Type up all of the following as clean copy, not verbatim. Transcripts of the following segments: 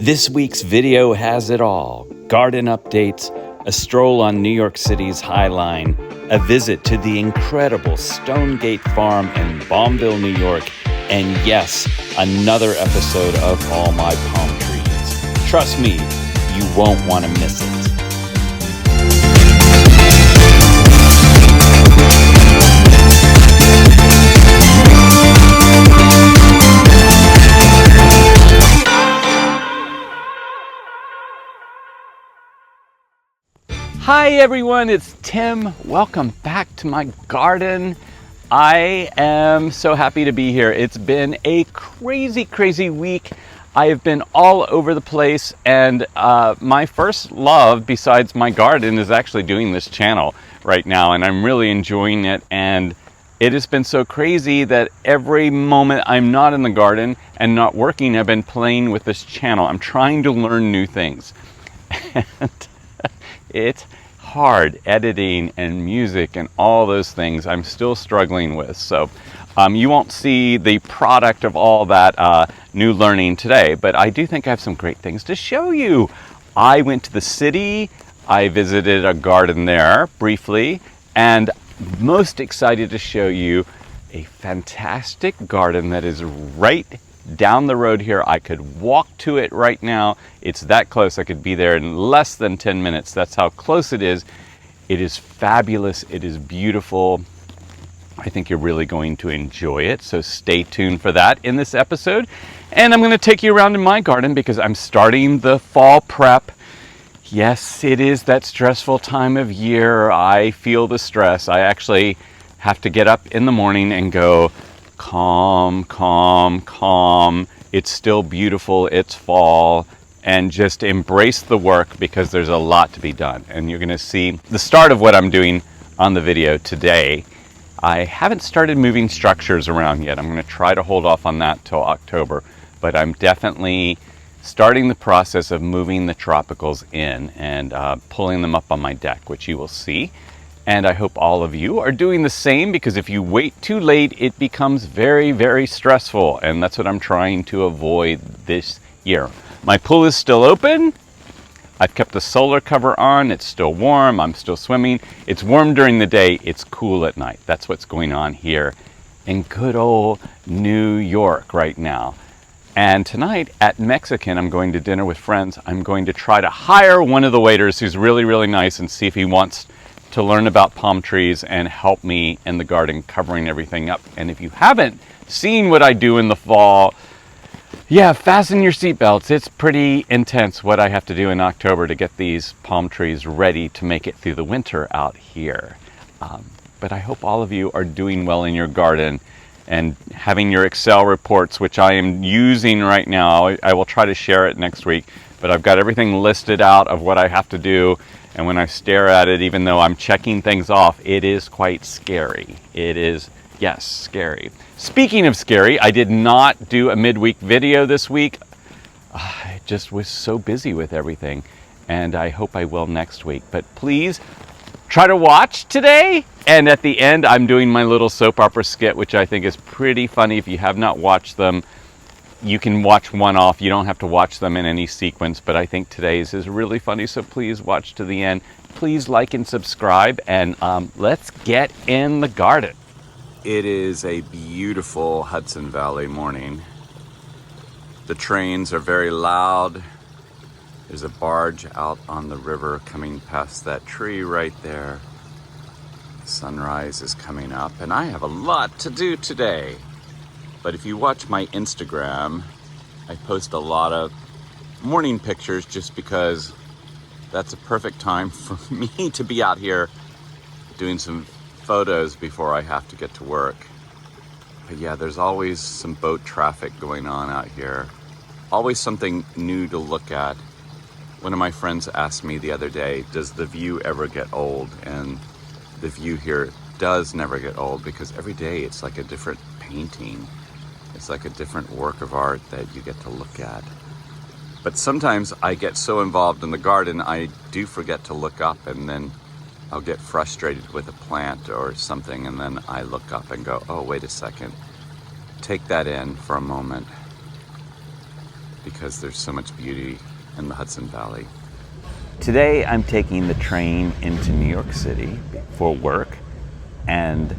This week's video has it all: garden updates, a stroll on New York City's High Line, a visit to the incredible Stonegate Farm in Balmville, New York, and yes, another episode of All My Palm Trees. Trust me, you won't want to miss it. Hi everyone, it's Tim. Welcome back to my garden. I am so happy to be here. It's been a crazy week. I have been all over the place, and my first love besides my garden is actually doing this channel right now, and I'm really enjoying it. And it has been so crazy that every moment I'm not in the garden and not working, I've been playing with this channel. I'm trying to learn new things. And it's hard, editing and music and all those things I'm still struggling with. So you won't see the product of all that new learning today, but I do think I have some great things to show you. I went to the city, I visited a garden there briefly, and most excited to show you a fantastic garden that is right down the road here. I could walk to it right now. It's that close. I could be there in less than 10 minutes. That's how close it is. It is fabulous. It is beautiful. I think you're really going to enjoy it. So stay tuned for that in this episode. And I'm going to take you around in my garden because I'm starting the fall prep. Yes, it is that stressful time of year. I feel the stress. I actually have to get up in the morning and go, calm. It's still beautiful. It's fall, and just embrace the work because there's a lot to be done. And you're going to see the start of what I'm doing on the video today. I haven't started moving structures around yet. I'm going to try to hold off on that till October, but I'm definitely starting the process of moving the tropicals in and pulling them up on my deck, which you will see. And I hope all of you are doing the same, because if you wait too late, it becomes very stressful. And that's what I'm trying to avoid this year. My pool is still open. I've kept the solar cover on. It's still warm. I'm still swimming. It's warm during the day. It's cool at night. That's what's going on here in good old New York right now. And tonight at Mexican, I'm going to dinner with friends. I'm going to try to hire one of the waiters who's really nice and see if he wants to learn about palm trees and help me in the garden covering everything up. And if you haven't seen what I do in the fall, yeah, fasten your seatbelts. It's pretty intense what I have to do in October to get these palm trees ready to make it through the winter out here. But I hope all of you are doing well in your garden and having your Excel reports, which I am using right now. I will try to share it next week, but I've got everything listed out of what I have to do. And when I stare at it, even though I'm checking things off, it is quite scary. It is, yes, scary. Speaking of scary, I did not do a midweek video this week. I just was so busy with everything, and I hope I will next week. But please try to watch today. And at the end, I'm doing my little soap opera skit, which I think is pretty funny. If you have not watched them, you can watch one off. You don't have to watch them in any sequence, but I think today's is really funny, so please watch to the end. Please like and subscribe, and let's get in the garden. It is a beautiful Hudson Valley morning. The trains are very loud. There's a barge out on the river coming past that tree right there. Sunrise is coming up, and I have a lot to do today. But if you watch my Instagram, I post a lot of morning pictures just because that's a perfect time for me to be out here doing some photos before I have to get to work. But yeah, there's always some boat traffic going on out here. Always something new to look at. One of my friends asked me the other day, does the view ever get old? And the view here does never get old, because every day it's like a different painting. It's like a different work of art that you get to look at. But sometimes I get so involved in the garden, I do forget to look up, and then I'll get frustrated with a plant or something, and then I look up and go, oh, wait a second. Take that in for a moment. because there's so much beauty in the Hudson Valley. Today I'm taking the train into New York City for work, and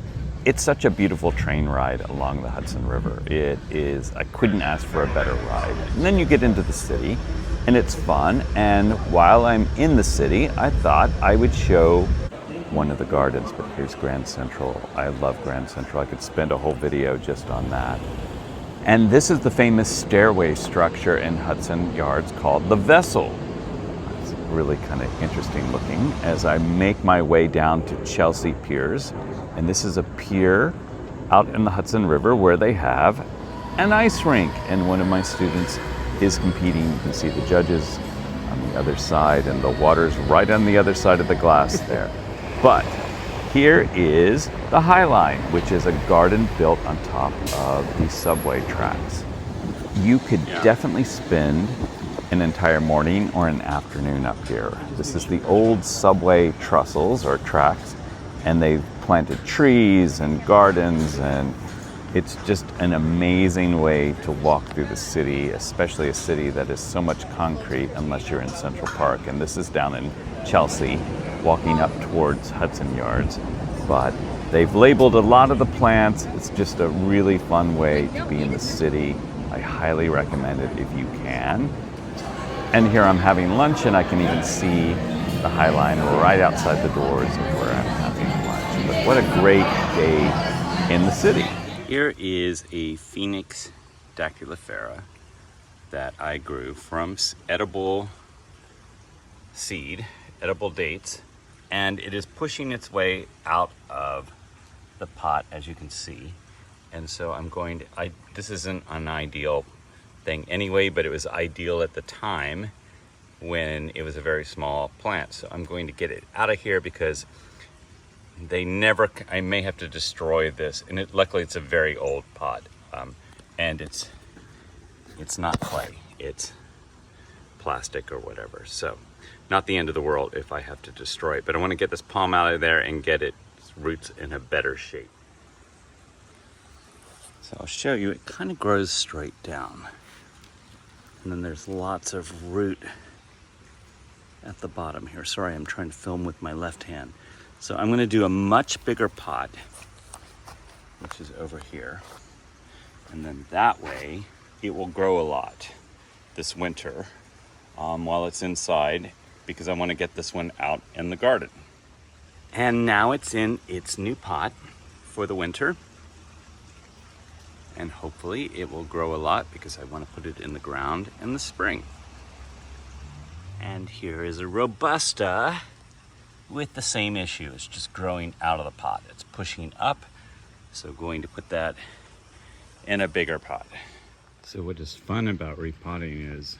it's such a beautiful train ride along the Hudson River. It is, I couldn't ask for a better ride. And then you get into the city and it's fun, and while I'm in the city, I thought I would show one of the gardens, but here's Grand Central. I love Grand Central. I could spend a whole video just on that. And this is the famous stairway structure in Hudson Yards called the Vessel. It's really kind of interesting looking as I make my way down to Chelsea Piers. And this is a pier out in the Hudson River where they have an ice rink. And one of my students is competing. You can see the judges on the other side, and the water's right on the other side of the glass there. But here is the High Line, which is a garden built on top of the subway tracks. You could definitely spend an entire morning or an afternoon up here. This is the old subway trestles or tracks, and they've planted trees and gardens, and it's just an amazing way to walk through the city, especially a city that is so much concrete unless you're in Central Park. And this is down in Chelsea, walking up towards Hudson Yards. But they've labeled a lot of the plants. It's just a really fun way to be in the city. I highly recommend it if you can. And here I'm having lunch, and I can even see the High Line right outside the doors of where I'm having lunch. But what a great day in the city. Here is a Phoenix daculifera that I grew from edible seed, edible dates, and it is pushing its way out of the pot, as you can see. And so I'm going to, this isn't an ideal thing anyway, but it was ideal at the time when it was a very small plant. So I'm going to get it out of here because I may have to destroy this. And luckily it's a very old pot, and it's not clay, it's plastic or whatever. So not the end of the world if I have to destroy it, but I want to get this palm out of there and get its roots in a better shape. So I'll show you, it kind of grows straight down. And then there's lots of root at the bottom here. Sorry, I'm trying to film with my left hand. So I'm going to do a much bigger pot, which is over here. And then that way it will grow a lot this winter while it's inside, because I want to get this one out in the garden. And now it's in its new pot for the winter. And hopefully it will grow a lot because I want to put it in the ground in the spring. And here is a robusta with the same issue. It's just growing out of the pot. It's pushing up. So going to put that in a bigger pot. So what is fun about repotting is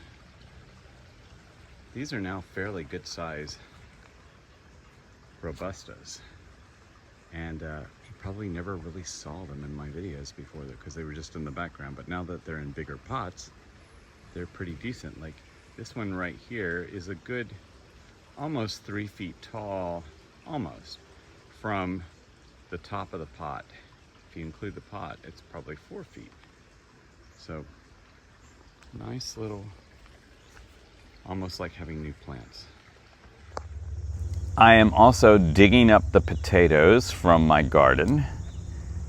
these are now fairly good size robustas. And you probably never really saw them in my videos before because they were just in the background. But now that they're in bigger pots, they're pretty decent. Like this one right here is a good almost 3 feet tall, almost, from the top of the pot. If you include the pot, it's probably 4 feet. So nice little, almost like having new plants. I am also digging up the potatoes from my garden,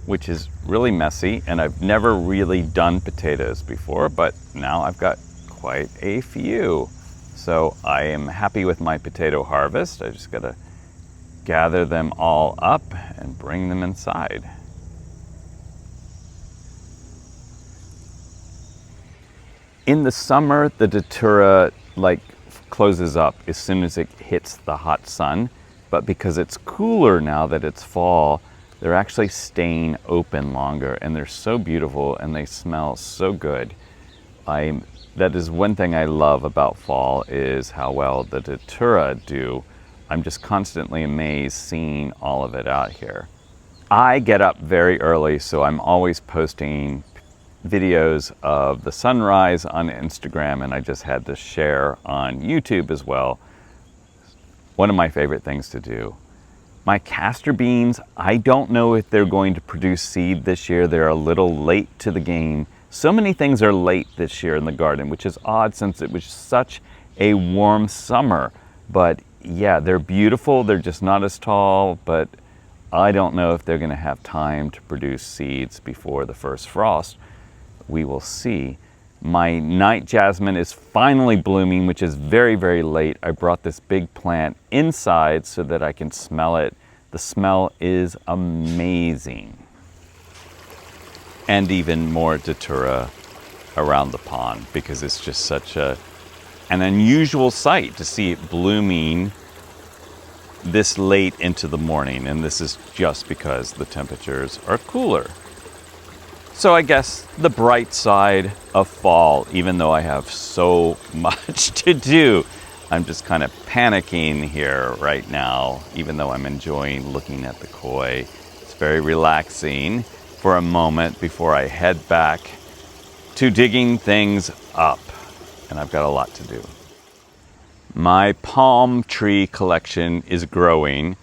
which is really messy, and I've never really done potatoes before, but now I've got quite a few. So I am happy with my potato harvest. I just gotta gather them all up and bring them inside. In the summer, the Datura closes up as soon as it hits the hot sun, but because it's cooler now that it's fall, they're actually staying open longer, and they're so beautiful and they smell so good. That is one thing I love about fall, is how well the Datura do. I'm just constantly amazed seeing all of it out here. I get up very early, so I'm always posting videos of the sunrise on Instagram, and I just had to share on YouTube as well. One of my favorite things to do. My castor beans, I don't know if they're going to produce seed this year. They're a little late to the game So many things are late this year in the garden, which is odd since it was such a warm summer. But yeah, they're beautiful. They're just not as tall, but I don't know if they're going to have time to produce seeds before the first frost. We will see. My night jasmine is finally blooming, which is very, very late. I brought this big plant inside so that I can smell it. The smell is amazing. And even more Datura around the pond, because it's just such an unusual sight to see it blooming this late into the morning. And this is just because the temperatures are cooler. So I guess the bright side of fall, even though I have so much to do, I'm just kind of panicking here right now, even though I'm enjoying looking at the koi. It's very relaxing for a moment before I head back to digging things up. And I've got a lot to do. My palm tree collection is growing.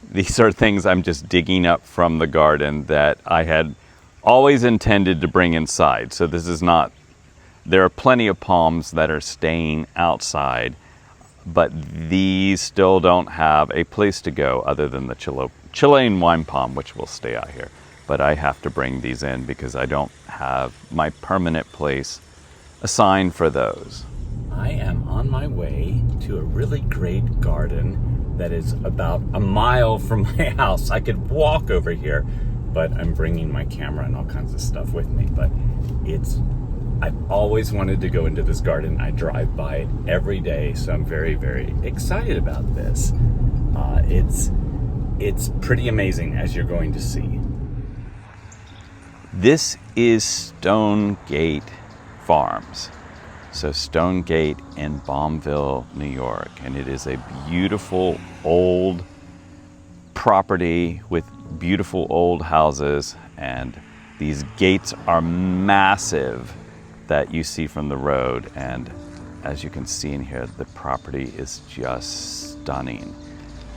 These are things I'm just digging up from the garden that I had always intended to bring inside. So this is not, there are plenty of palms that are staying outside, but these still don't have a place to go other than the Chilean wine palm, which will stay out here. But I have to bring these in because I don't have my permanent place assigned for those. I am on my way to a really great garden that is about a mile from my house. I could walk over here, but I'm bringing my camera and all kinds of stuff with me. But I've always wanted to go into this garden. I drive by it every day, so I'm very, very excited about this. It's pretty amazing, as you're going to see. This is Stonegate Farms. So Stonegate in Bombville, New York. And it is a beautiful old property with beautiful old houses, and these gates are massive that you see from the road. And as you can see in here, the property is just stunning.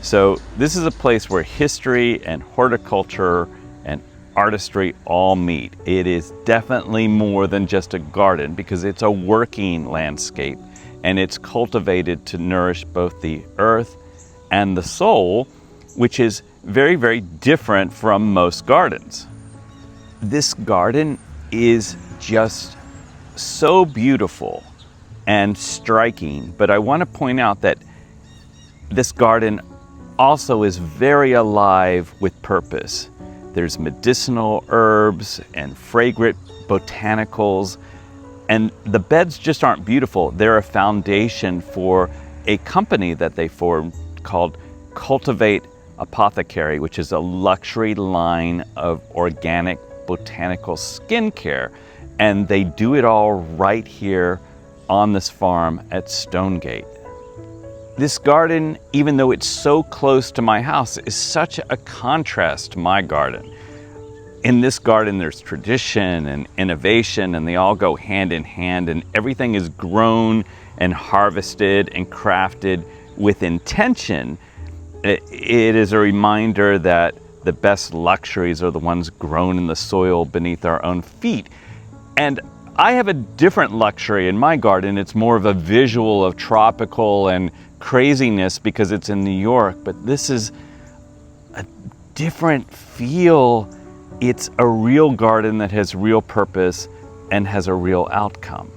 So this is a place where history and horticulture and artistry all meet. It is definitely more than just a garden because it's a working landscape, and it's cultivated to nourish both the earth and the soul, which is very, very different from most gardens. This garden is just so beautiful and striking, but I want to point out that this garden also is very alive with purpose. There's medicinal herbs and fragrant botanicals, and the beds just aren't beautiful. They're a foundation for a company that they formed called Cultivate Apothecary, which is a luxury line of organic botanical skincare. And they do it all right here on this farm at Stonegate. This garden, even though it's so close to my house, is such a contrast to my garden. In this garden, there's tradition and innovation, and they all go hand in hand, and everything is grown and harvested and crafted with intention. It is a reminder that the best luxuries are the ones grown in the soil beneath our own feet. And I have a different luxury in my garden. It's more of a visual of tropical and craziness because it's in New York, but this is a different feel. It's a real garden that has real purpose and has a real outcome.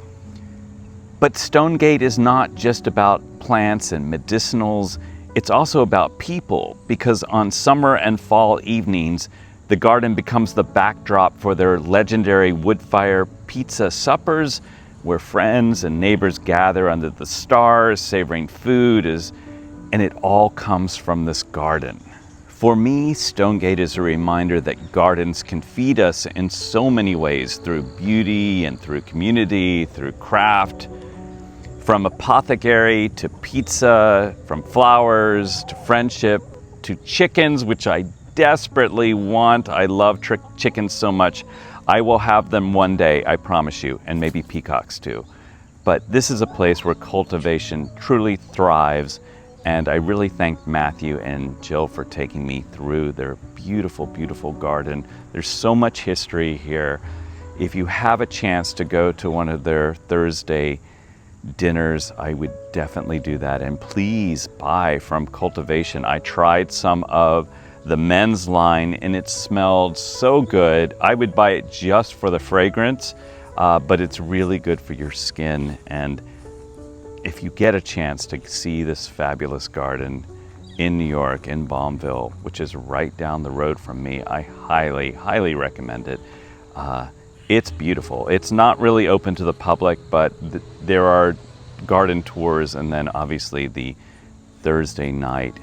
But Stonegate is not just about plants and medicinals. It's also about people, because on summer and fall evenings, the garden becomes the backdrop for their legendary wood fire pizza suppers, where friends and neighbors gather under the stars, savoring food, and it all comes from this garden. For me, Stonegate is a reminder that gardens can feed us in so many ways, through beauty and through community, through craft, from apothecary to pizza, from flowers to friendship to chickens, which I desperately want. I love chickens so much. I will have them one day, I promise you, and maybe peacocks too. But this is a place where cultivation truly thrives, and I really thank Matthew and Jill for taking me through their beautiful, beautiful garden. There's so much history here. if you have a chance to go to one of their Thursday dinners, I would definitely do that. And please buy from Cultivation. I tried some of the men's line and it smelled so good. I would buy it just for the fragrance, but it's really good for your skin. And if you get a chance to see this fabulous garden in New York, in Balmville, which is right down the road from me, I highly, highly recommend it. It's beautiful. It's not really open to the public, but there are garden tours, and then obviously the Thursday night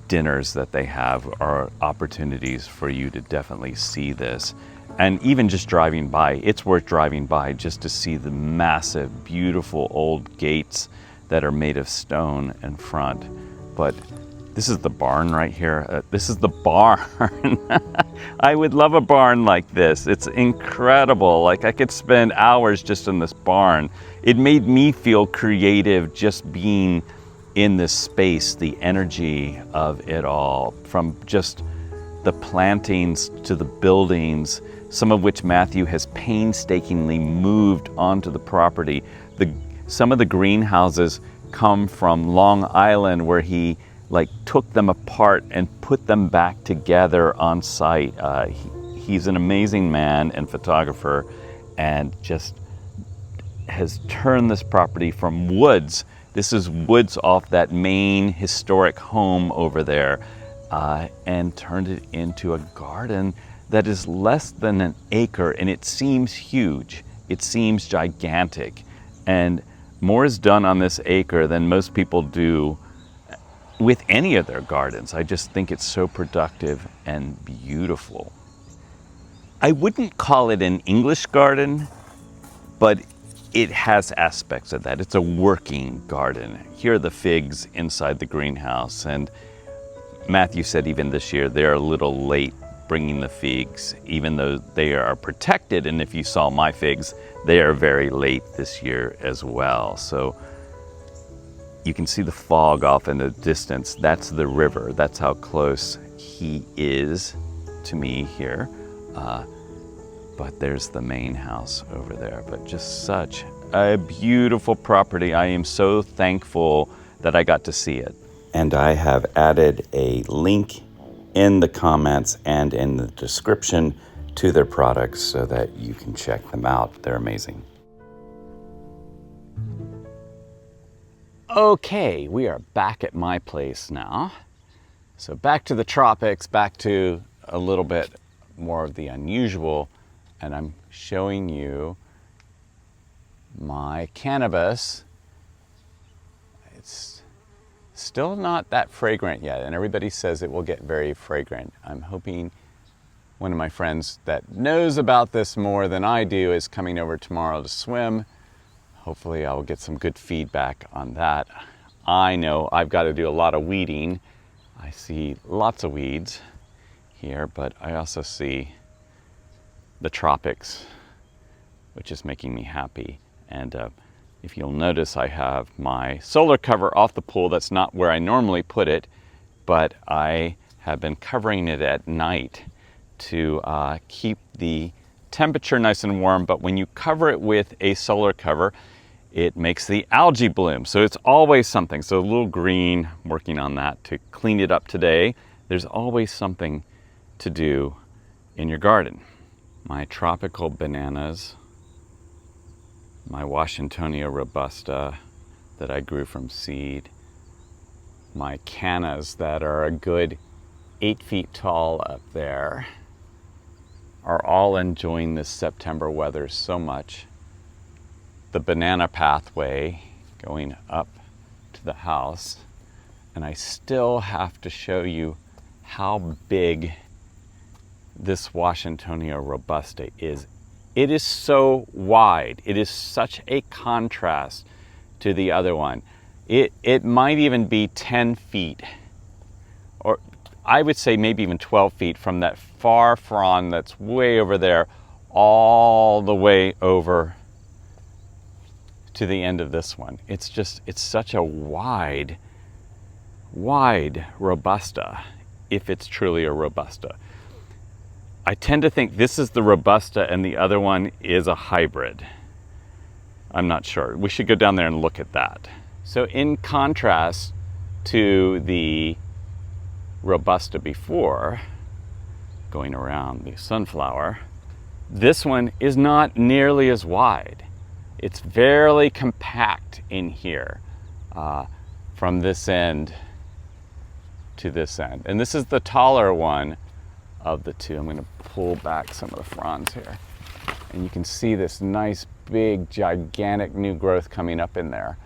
dinners that they have are opportunities for you to definitely see this. And even just driving by, it's worth driving by just to see the massive, beautiful old gates that are made of stone in front. But this is the barn right here. This is the barn. I would love a barn like this. It's incredible. Like, I could spend hours just in this barn. It made me feel creative just being in this space, the energy of it all, from just the plantings to the buildings, some of which Matthew has painstakingly moved onto the property. Some of the greenhouses come from Long Island, where he took them apart and put them back together on site. He's an amazing man and photographer, and just has turned this property from woods. This is woods off that main historic home over there, and turned it into a garden that is less than an acre, and it seems huge. It seems gigantic. And more is done on this acre than most people do with any of their gardens. I just think it's so productive and beautiful. I wouldn't call it an English garden, but it has aspects of that. It's a working garden. Here are the figs inside the greenhouse, and Matthew said even this year they're a little late bringing the figs, even though they are protected. And if you saw my figs, they are very late this year as well. So you can see the fog off in the distance. That's the river. That's how close he is to me here. But there's the main house over there. But just such a beautiful property. I am so thankful that I got to see it. And I have added a link in the comments and in the description to their products so that you can check them out. They're amazing. Okay, we are back at my place now. So back to the tropics, back to a little bit more of the unusual, and I'm showing you my cannabis. It's still not that fragrant yet, and everybody says it will get very fragrant. I'm hoping one of my friends that knows about this more than I do is coming over tomorrow to swim. Hopefully I will get some good feedback on that. I know I've got to do a lot of weeding. I see lots of weeds here, but I also see the tropics, which is making me happy. And if you'll notice, I have my solar cover off the pool. That's not where I normally put it, but I have been covering it at night to keep the temperature nice and warm. But when you cover it with a solar cover, it makes the algae bloom. So it's always something. So a little green, I'm working on that to clean it up today. There's always something to do in your garden. My tropical bananas, my Washingtonia robusta that I grew from seed, my cannas that are a good 8 feet tall up there, are all enjoying this September weather so much. The banana pathway going up to the house, and I still have to show you how big this Washingtonia robusta is. It is so wide. It is such a contrast to the other one. It might even be 10 feet, or I would say maybe even 12 feet from that far frond that's way over there all the way over to the end of this one. It's such a wide robusta, if it's truly a robusta. I tend to think this is the robusta and the other one is a hybrid. I'm not sure. We should go down there and look at that. So in contrast to the robusta before, going around the sunflower, this one is not nearly as wide. It's fairly compact in here, from this end to this end. And this is the taller one of the two. I'm going to pull back some of the fronds here. And you can see this nice, big, gigantic new growth coming up in there.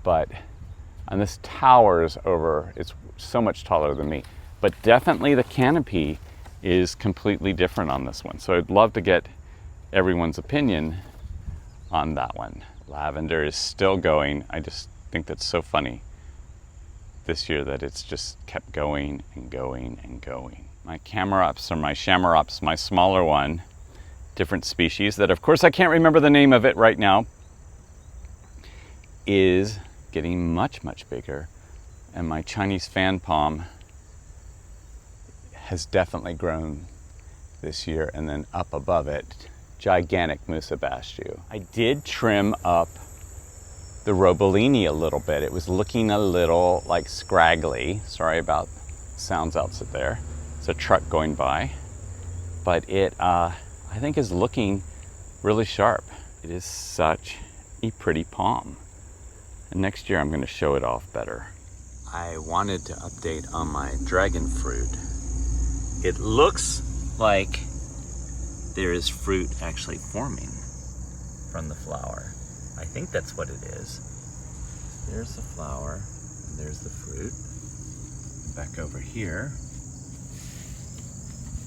And this towers over, it's so much taller than me. But definitely the canopy is completely different on this one. So I'd love to get everyone's opinion on that one. Lavender is still going. I just think that's so funny this year that it's just kept going and going and going. My Camarops or my Chamarops, my smaller one, different species that of course I can't remember the name of it right now, is getting much, much bigger. And my Chinese fan palm has definitely grown this year. And then up above it, gigantic Musa bastiu. I did trim up the Roebellini a little bit. It was looking a little like scraggly. Sorry about sounds outside there. It's a truck going by. But it, I think, is looking really sharp. It is such a pretty palm. And next year I'm going to show it off better. I wanted to update on my dragon fruit. It looks like there is fruit actually forming from the flower. I think that's what it is. There's the flower, and there's the fruit. Back over here,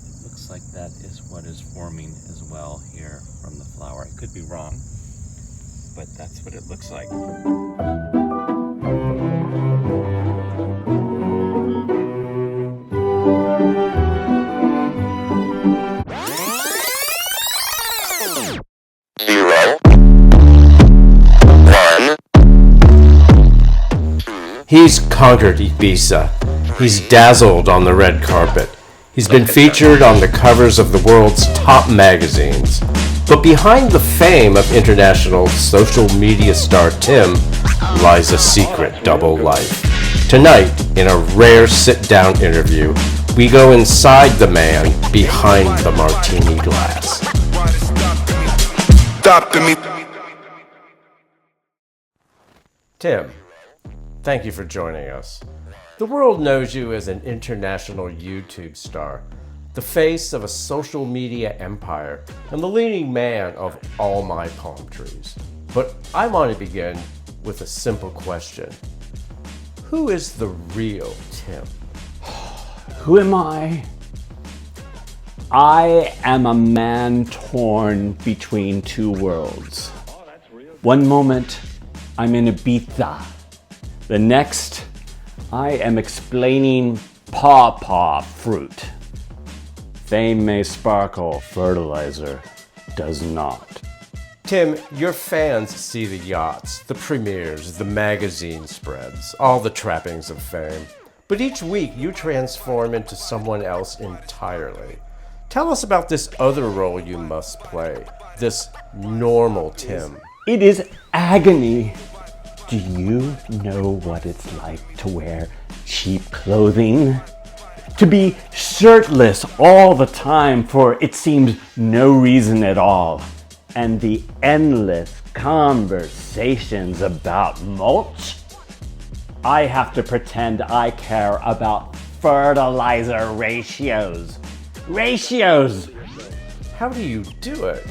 it looks like that is what is forming as well here from the flower. I could be wrong, but that's what it looks like. He's conquered Ibiza. He's dazzled on the red carpet. He's been featured on the covers of the world's top magazines. But behind the fame of international social media star Tim lies a secret double life. Tonight, in a rare sit-down interview, we go inside the man behind the martini glass. Tim, thank you for joining us. The world knows you as an international YouTube star, the face of a social media empire, and the leading man of all my palm trees. But I want to begin with a simple question. Who is the real Tim? Who am I? I am a man torn between two worlds. One moment, I'm in Ibiza. The next, I am explaining pawpaw fruit. Fame may sparkle, fertilizer does not. Tim, your fans see the yachts, the premieres, the magazine spreads, all the trappings of fame. But each week you transform into someone else entirely. Tell us about this other role you must play, this normal Tim. It is agony. Do you know what it's like to wear cheap clothing? To be shirtless all the time for, it seems, no reason at all. And the endless conversations about mulch? I have to pretend I care about fertilizer ratios. Ratios! How do you do it?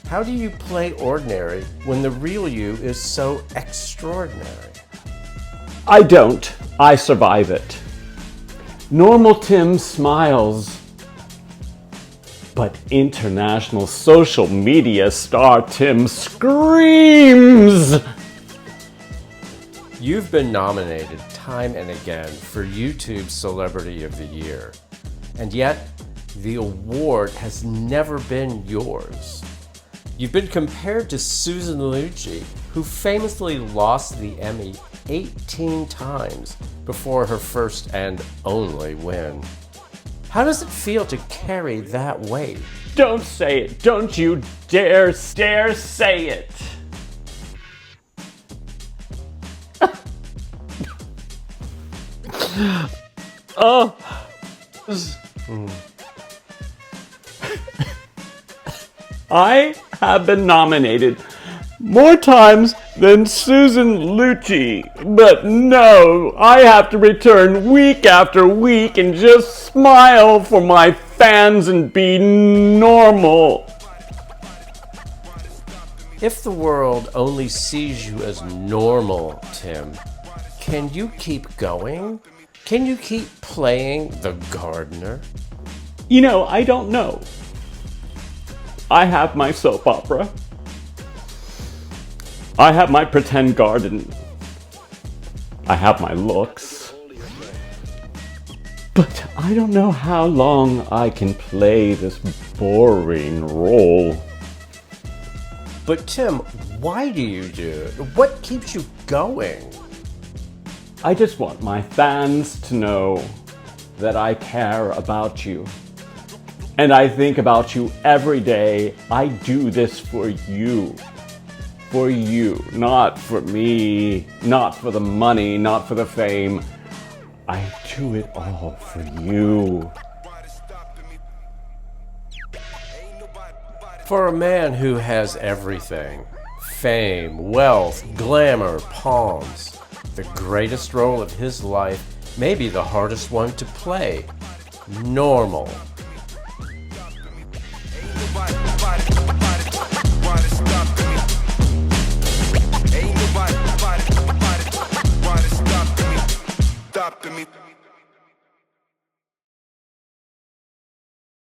How do you play ordinary when the real you is so extraordinary? I don't. I survive it. Normal Tim smiles, but international social media star Tim screams. You've been nominated time and again for YouTube Celebrity of the Year, and yet the award has never been yours. You've been compared to Susan Lucci, who famously lost the Emmy 18 times before her first and only win. How does it feel to carry that weight? Don't say it. Don't you dare say it. Oh. I have been nominated more times than Susan Lucci, but no, I have to return week after week and just smile for my fans and be normal. If the world only sees you as normal, Tim, can you keep going? Can you keep playing the gardener? You know, I don't know. I have my soap opera. I have my pretend garden. I have my looks. But I don't know how long I can play this boring role. But Tim, why do you do it? What keeps you going? I just want my fans to know that I care about you. And I think about you every day. I do this for you. For you, not for me, not for the money, not for the fame. I do it all for you. For a man who has everything, fame, wealth, glamour, palms, the greatest role of his life may be the hardest one to play. Normal.